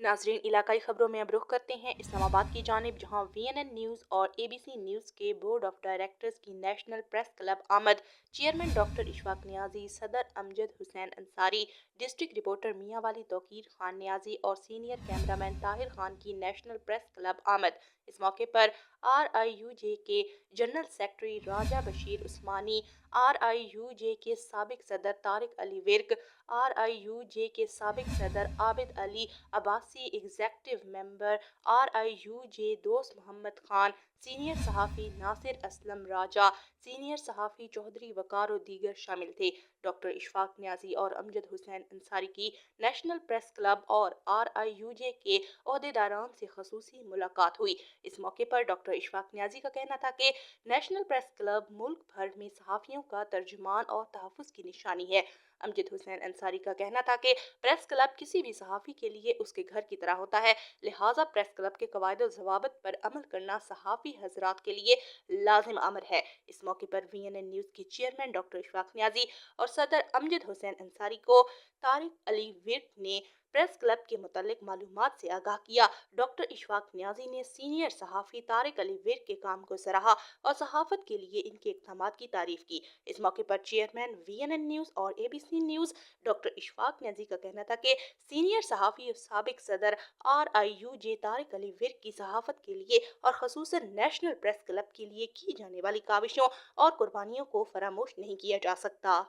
नाजरीन, इलाकाई खबरों में अब रुख करते हैं इस्लाम आबाद की जानिब, जहां VNN न्यूज़ और ABC न्यूज़ के बोर्ड ऑफ डायरेक्टर्स की नेशनल प्रेस क्लब आमद, चेयरमैन डॉक्टर इशफाक नियाजी, सदर अमजद हुसैन अंसारी, डिस्ट्रिक्ट रिपोर्टर मियां वाली तौकीर खान नियाजी और सीनियर कैमरामैन ताहिर खान की नेशनल प्रेस क्लब आमद। इस मौके पर RIUJ के जनरल सेक्रेटरी राजा बशीर उस्मानी, RIUJ के साबिक सदर तारिक अली विर्क, RIUJ के साबिक सदर Abid Ali Abbasi, executive member RIUJ दोस्त मोहम्मद खान, सीनियर सहाफ़ी नासिर असलम राजा, सीनियर सहाफ़ी चौधरी वकार और दीगर शामिल थे। डॉक्टर इशफाक नियाजी और अमजद हुसैन अंसारी की नेशनल प्रेस क्लब और RIUJ के अहदेदारान से खसूसी मुलाकात हुई। इस मौके पर डॉक्टर इशफाक नियाजी का कहना था कि नेशनल प्रेस क्लब मुल्क भर में सहाफ़ियों का तर्जुमान और तहफ़्फ़ुज़ की निशानी है। अमजद हुसैन अंसारी का कहना था कि प्रेस क्लब किसी भी सहाफ़ी के लिए उसके घर की तरह होता है, लिहाजा प्रेस क्लब के कवायद और ज़वाबित पर अमल करना सहाफ़ी हज़रात के लिए लाजिम अमर है। इस मौके पर VNN न्यूज़ की चेयरमैन डॉक्टर इशफाक नियाजी और सदर अमजद हुसैन अंसारी को तारिक अली विर्क ने प्रेस क्लब के मुतालिक मालूमात से आगाह किया। डॉक्टर इशफाक नियाजी ने सीनियर सहाफ़ी तारिक अली विर्क के काम को सराहा और सहाफ़त के लिए इनके इक़दामात की तारीफ की। इस मौके पर चेयरमैन VNN न्यूज़ और ABC news doctor Ishfaq Niazi का कहना था कि सीनियर सहाफ़ी और साबिक सदर RIUJ तारिक अली विर्क की सहाफ़त के लिए और ख़ुसूसन नेशनल प्रेस क्लब के लिए की जाने वाली काविशों और कुर्बानियों को फरामोश नहीं किया जा सकता।